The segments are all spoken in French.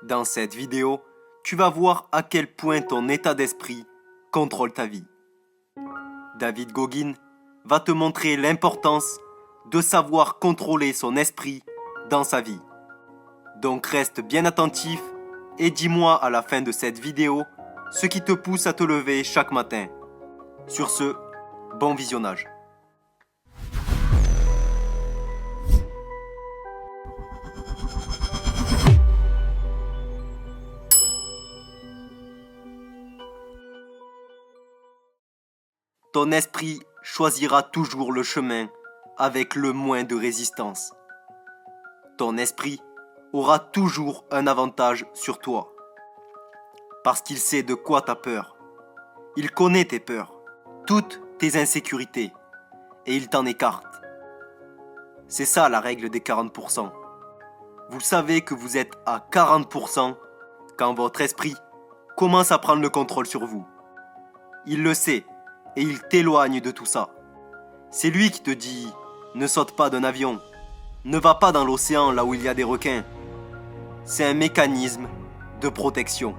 Dans cette vidéo, tu vas voir à quel point ton état d'esprit contrôle ta vie. David Goggins va te montrer l'importance de savoir contrôler son esprit dans sa vie. Donc reste bien attentif et dis-moi à la fin de cette vidéo ce qui te pousse à te lever chaque matin. Sur ce, bon visionnage. Ton esprit choisira toujours le chemin avec le moins de résistance. Ton esprit aura toujours un avantage sur toi. Parce qu'il sait de quoi tu as peur. Il connaît tes peurs, toutes tes insécurités, et il t'en écarte. C'est ça la règle des 40%. Vous savez que vous êtes à 40% quand votre esprit commence à prendre le contrôle sur vous. Il le sait. Et il t'éloigne de tout ça. C'est lui qui te dit « Ne saute pas d'un avion. Ne va pas dans l'océan là où il y a des requins. » C'est un mécanisme de protection.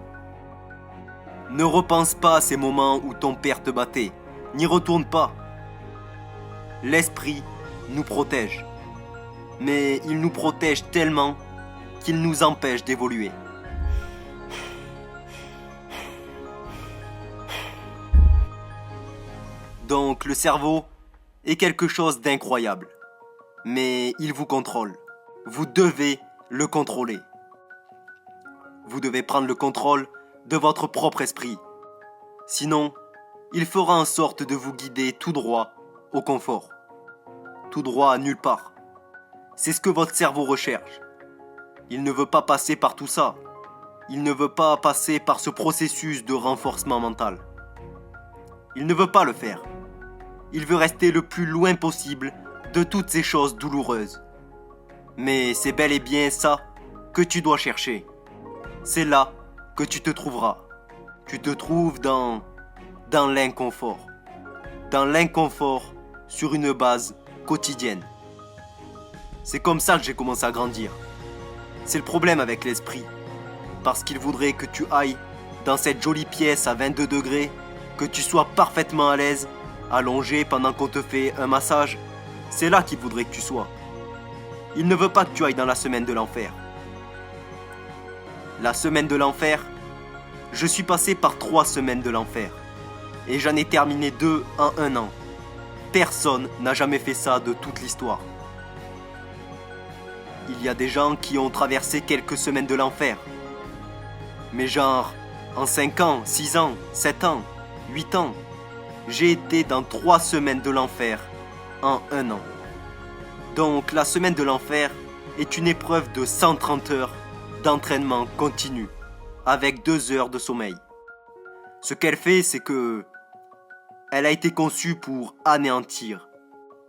Ne repense pas à ces moments où ton père te battait. N'y retourne pas. L'esprit nous protège. Mais il nous protège tellement qu'il nous empêche d'évoluer. Donc le cerveau est quelque chose d'incroyable. Mais il vous contrôle. Vous devez le contrôler. Vous devez prendre le contrôle de votre propre esprit. Sinon, il fera en sorte de vous guider tout droit au confort. Tout droit à nulle part. C'est ce que votre cerveau recherche. Il ne veut pas passer par tout ça. Il ne veut pas passer par ce processus de renforcement mental. Il ne veut pas le faire. Il veut rester le plus loin possible de toutes ces choses douloureuses. Mais c'est bel et bien ça que tu dois chercher. C'est là que tu te trouveras. Tu te trouves dans l'inconfort. Dans l'inconfort sur une base quotidienne. C'est comme ça que j'ai commencé à grandir. C'est le problème avec l'esprit. Parce qu'il voudrait que tu ailles dans cette jolie pièce à 22 degrés, que tu sois parfaitement à l'aise, allongé pendant qu'on te fait un massage. C'est là qu'il voudrait que tu sois. Il ne veut pas que tu ailles dans la semaine de l'enfer. La semaine de l'enfer, je suis passé par 3 semaines de l'enfer. Et j'en ai terminé 2 en 1 an. Personne n'a jamais fait ça de toute l'histoire. Il y a des gens qui ont traversé quelques semaines de l'enfer. Mais genre, en 5 ans, 6 ans, 7 ans, 8 ans, j'ai été dans 3 semaines de l'enfer en 1 an. Donc la semaine de l'enfer est une épreuve de 130 heures d'entraînement continu, avec 2 heures de sommeil. Ce qu'elle fait, c'est que elle a été conçue pour anéantir,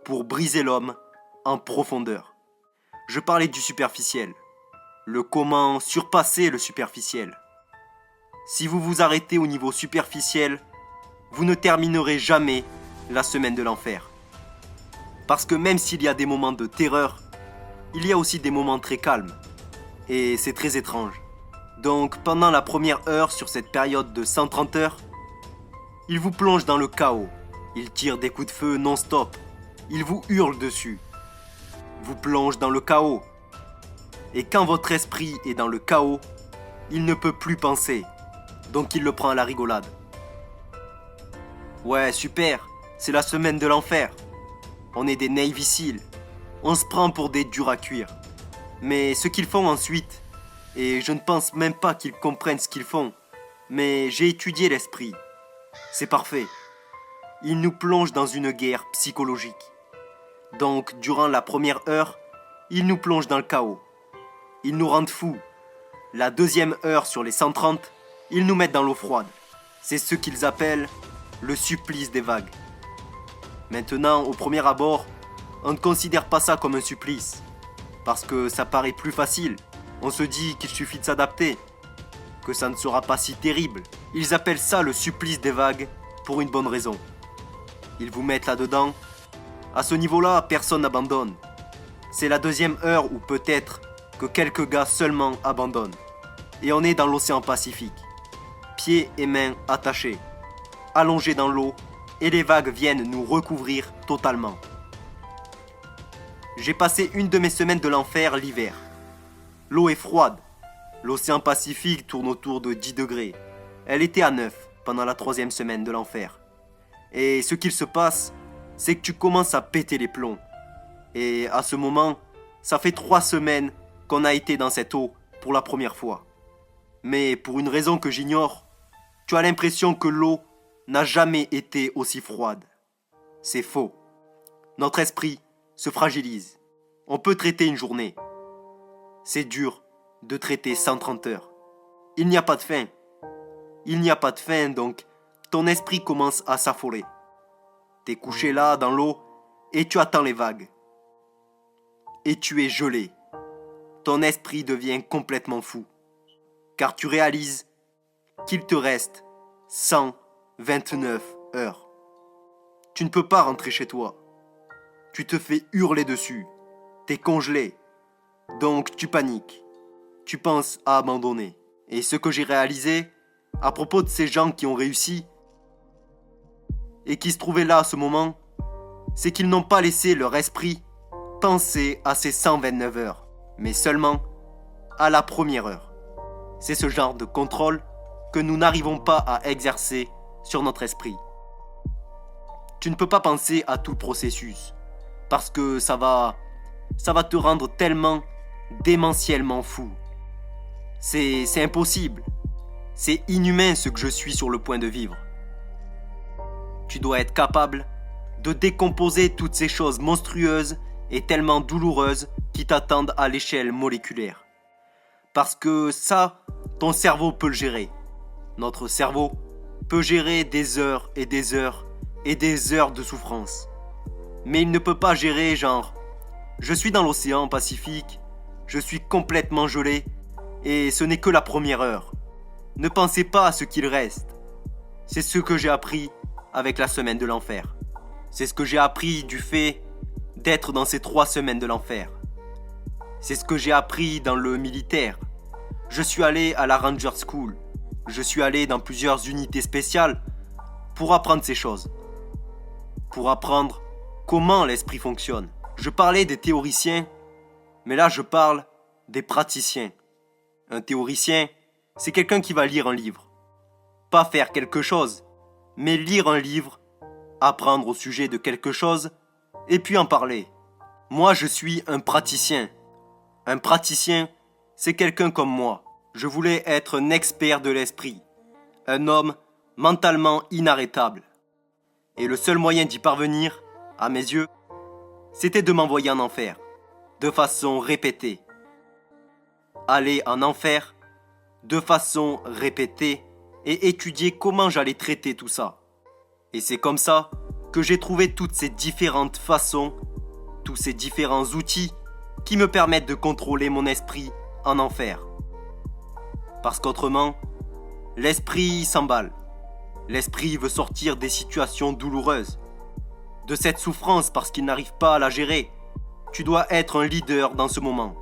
pour briser l'homme en profondeur. Je parlais du superficiel, le comment surpasser le superficiel. Si vous vous arrêtez au niveau superficiel, vous ne terminerez jamais la semaine de l'enfer. Parce que même s'il y a des moments de terreur, il y a aussi des moments très calmes. Et c'est très étrange. Donc pendant la première heure sur cette période de 130 heures, il vous plonge dans le chaos. Il tire des coups de feu non-stop. Il vous hurle dessus. Vous plonge dans le chaos. Et quand votre esprit est dans le chaos, il ne peut plus penser. Donc il le prend à la rigolade. Ouais, super, c'est la semaine de l'enfer. On est des Navy Seals. On se prend pour des durs à cuire. Mais ce qu'ils font ensuite, et je ne pense même pas qu'ils comprennent ce qu'ils font, mais j'ai étudié l'esprit. C'est parfait. Ils nous plongent dans une guerre psychologique. Donc, durant la première heure, ils nous plongent dans le chaos. Ils nous rendent fous. La deuxième heure sur les 130, ils nous mettent dans l'eau froide. C'est ce qu'ils appellent le supplice des vagues. Maintenant, au premier abord, on ne considère pas ça comme un supplice. Parce que ça paraît plus facile. On se dit qu'il suffit de s'adapter. Que ça ne sera pas si terrible. Ils appellent ça le supplice des vagues pour une bonne raison. Ils vous mettent là-dedans. À ce niveau-là, personne n'abandonne. C'est la deuxième heure où peut-être que quelques gars seulement abandonnent. et on est dans l'océan Pacifique. Pieds et mains attachés, allongés dans l'eau, et les vagues viennent nous recouvrir totalement. J'ai passé une de mes semaines de l'enfer l'hiver. L'eau est froide. L'océan Pacifique tourne autour de 10 degrés. Elle était à 9 pendant la 3e semaine de l'enfer. Et ce qu'il se passe, c'est que tu commences à péter les plombs. Et à ce moment, ça fait 3 semaines qu'on a été dans cette eau pour la première fois. Mais pour une raison que j'ignore, tu as l'impression que l'eau n'a jamais été aussi froide. C'est faux. Notre esprit se fragilise. On peut traiter une journée. C'est dur de traiter 130 heures. Il n'y a pas de fin. Il n'y a pas de fin, donc ton esprit commence à s'affoler. T'es couché là dans l'eau et tu attends les vagues. Et tu es gelé. Ton esprit devient complètement fou. Car tu réalises qu'il te reste 129 heures. Tu ne peux pas rentrer chez toi. Tu te fais hurler dessus. T'es congelé. Donc tu paniques. Tu penses à abandonner. Et ce que j'ai réalisé à propos de ces gens qui ont réussi et qui se trouvaient là à ce moment, c'est qu'ils n'ont pas laissé leur esprit penser à ces 129 heures, mais seulement à la première heure. C'est ce genre de contrôle que nous n'arrivons pas à exercer sur notre esprit. Tu ne peux pas penser à tout le processus, parce que ça va te rendre tellement démentiellement fou. C'est impossible. C'est inhumain ce que je suis sur le point de vivre. Tu dois être capable de décomposer toutes ces choses monstrueuses et tellement douloureuses qui t'attendent à l'échelle moléculaire. Parce que ça, ton cerveau peut le gérer. Notre cerveau peut gérer des heures et des heures et des heures de souffrance. Mais il ne peut pas gérer genre, je suis dans l'océan Pacifique, je suis complètement gelé et ce n'est que la première heure. Ne pensez pas à ce qu'il reste. C'est ce que j'ai appris avec la semaine de l'enfer. C'est ce que j'ai appris du fait d'être dans ces 3 semaines de l'enfer. C'est ce que j'ai appris dans le militaire. Je suis allé à la Ranger School. Je suis allé dans plusieurs unités spéciales pour apprendre ces choses. Pour apprendre comment l'esprit fonctionne. Je parlais des théoriciens, mais là je parle des praticiens. Un théoricien, c'est quelqu'un qui va lire un livre. Pas faire quelque chose, mais lire un livre, apprendre au sujet de quelque chose, et puis en parler. Moi, je suis un praticien. Un praticien, c'est quelqu'un comme moi. Je voulais être un expert de l'esprit. Un homme mentalement inarrêtable. Et le seul moyen d'y parvenir, à mes yeux, c'était de m'envoyer en enfer, de façon répétée. Aller en enfer, de façon répétée, et étudier comment j'allais traiter tout ça. Et c'est comme ça que j'ai trouvé toutes ces différentes façons, tous ces différents outils qui me permettent de contrôler mon esprit en enfer. Parce qu'autrement, l'esprit s'emballe. L'esprit veut sortir des situations douloureuses, de cette souffrance parce qu'il n'arrive pas à la gérer. Tu dois être un leader dans ce moment.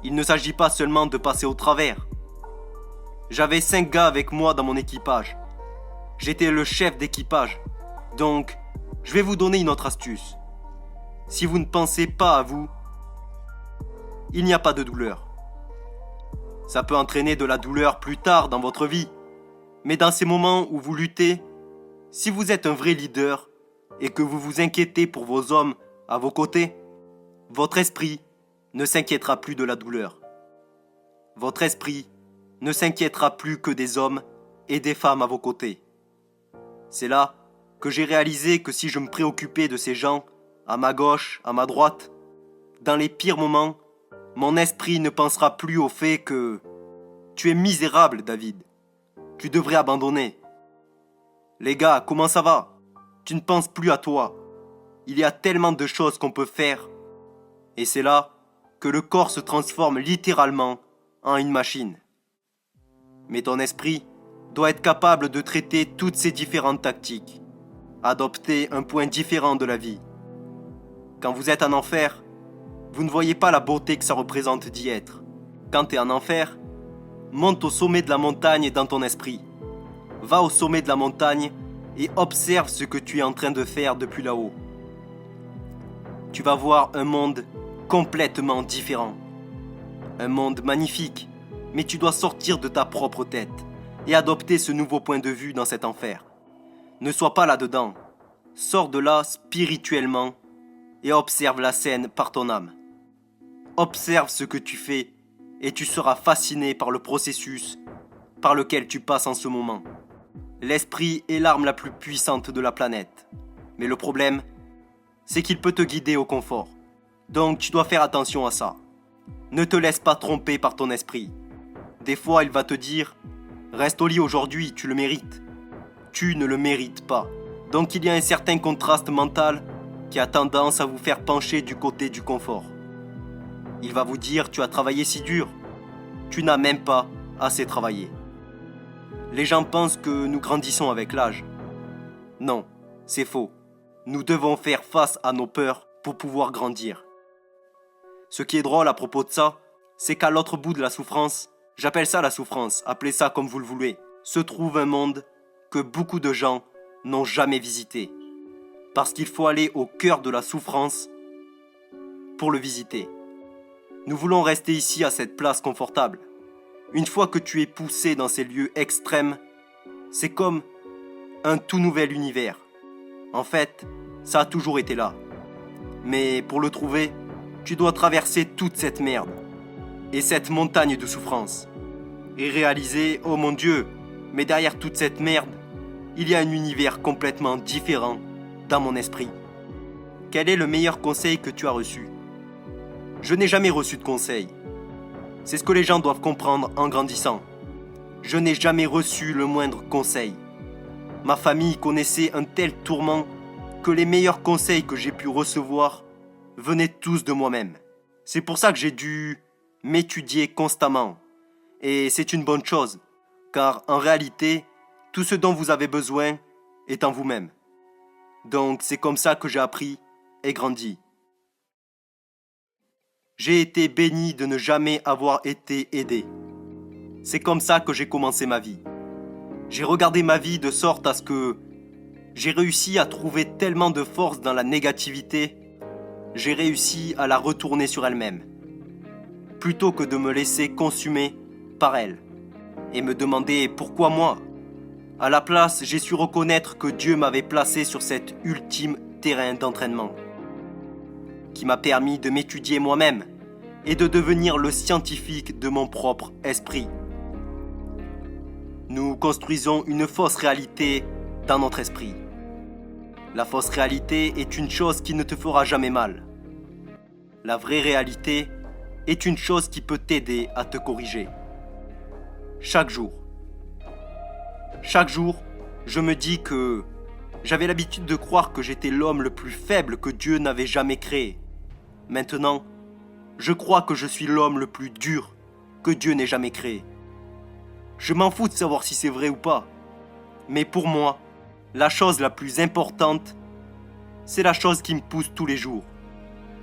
Il ne s'agit pas seulement de passer au travers. J'avais 5 gars avec moi dans mon équipage. J'étais le chef d'équipage. Donc, je vais vous donner une autre astuce. Si vous ne pensez pas à vous, il n'y a pas de douleur. Ça peut entraîner de la douleur plus tard dans votre vie. Mais dans ces moments où vous luttez, si vous êtes un vrai leader et que vous vous inquiétez pour vos hommes à vos côtés, votre esprit ne s'inquiétera plus de la douleur. Votre esprit ne s'inquiétera plus que des hommes et des femmes à vos côtés. C'est là que j'ai réalisé que si je me préoccupais de ces gens, à ma gauche, à ma droite, dans les pires moments, mon esprit ne pensera plus au fait que tu es misérable, David. Tu devrais abandonner. Les gars, comment ça va? Tu ne penses plus à toi. Il y a tellement de choses qu'on peut faire. Et c'est là que le corps se transforme littéralement en une machine. Mais ton esprit doit être capable de traiter toutes ces différentes tactiques, adopter un point différent de la vie. Quand vous êtes en enfer, vous ne voyez pas la beauté que ça représente d'y être. Quand tu es en enfer, monte au sommet de la montagne dans ton esprit. Va au sommet de la montagne et observe ce que tu es en train de faire depuis là-haut. Tu vas voir un monde complètement différent. Un monde magnifique, mais tu dois sortir de ta propre tête et adopter ce nouveau point de vue dans cet enfer. Ne sois pas là-dedans. Sors de là spirituellement et observe la scène par ton âme. Observe ce que tu fais et tu seras fasciné par le processus par lequel tu passes en ce moment. L'esprit est l'arme la plus puissante de la planète. Mais le problème, c'est qu'il peut te guider au confort. Donc tu dois faire attention à ça. Ne te laisse pas tromper par ton esprit. Des fois, il va te dire « Reste au lit aujourd'hui, tu le mérites. » Tu ne le mérites pas. Donc il y a un certain contraste mental qui a tendance à vous faire pencher du côté du confort. Il va vous dire « Tu as travaillé si dur. Tu n'as même pas assez travaillé. » Les gens pensent que nous grandissons avec l'âge. Non, c'est faux. Nous devons faire face à nos peurs pour pouvoir grandir. Ce qui est drôle à propos de ça, c'est qu'à l'autre bout de la souffrance, j'appelle ça la souffrance, appelez ça comme vous le voulez, se trouve un monde que beaucoup de gens n'ont jamais visité. Parce qu'il faut aller au cœur de la souffrance pour le visiter. Nous voulons rester ici à cette place confortable. Une fois que tu es poussé dans ces lieux extrêmes, c'est comme un tout nouvel univers. En fait, ça a toujours été là. Mais pour le trouver, tu dois traverser toute cette merde et cette montagne de souffrance. Et réaliser, oh mon Dieu, mais derrière toute cette merde, il y a un univers complètement différent dans mon esprit. Quel est le meilleur conseil que tu as reçu? Je n'ai jamais reçu de conseil. C'est ce que les gens doivent comprendre en grandissant. Je n'ai jamais reçu le moindre conseil. Ma famille connaissait un tel tourment que les meilleurs conseils que j'ai pu recevoir venaient tous de moi-même. C'est pour ça que j'ai dû m'étudier constamment. Et c'est une bonne chose, car en réalité, tout ce dont vous avez besoin est en vous-même. Donc c'est comme ça que j'ai appris et grandi. J'ai été béni de ne jamais avoir été aidé. C'est comme ça que j'ai commencé ma vie. J'ai regardé ma vie de sorte à ce que j'ai réussi à trouver tellement de force dans la négativité, j'ai réussi à la retourner sur elle-même, plutôt que de me laisser consumer par elle et me demander pourquoi moi. À la place, j'ai su reconnaître que Dieu m'avait placé sur cet ultime terrain d'entraînement, qui m'a permis de m'étudier moi-même et de devenir le scientifique de mon propre esprit. Nous construisons une fausse réalité dans notre esprit. La fausse réalité est une chose qui ne te fera jamais mal. La vraie réalité est une chose qui peut t'aider à te corriger. Chaque jour, je me dis que j'avais l'habitude de croire que j'étais l'homme le plus faible que Dieu n'avait jamais créé. Maintenant, je crois que je suis l'homme le plus dur que Dieu n'ait jamais créé. Je m'en fous de savoir si c'est vrai ou pas. Mais pour moi, la chose la plus importante, c'est la chose qui me pousse tous les jours.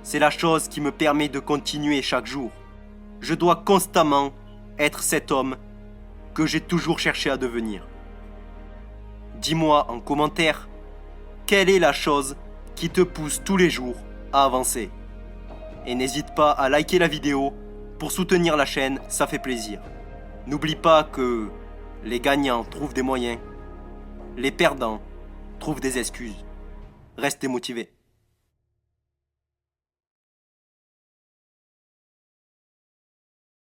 C'est la chose qui me permet de continuer chaque jour. Je dois constamment être cet homme que j'ai toujours cherché à devenir. Dis-moi en commentaire, quelle est la chose qui te pousse tous les jours à avancer? Et n'hésite pas à liker la vidéo pour soutenir la chaîne, ça fait plaisir. N'oublie pas que les gagnants trouvent des moyens, les perdants trouvent des excuses. Restez motivés.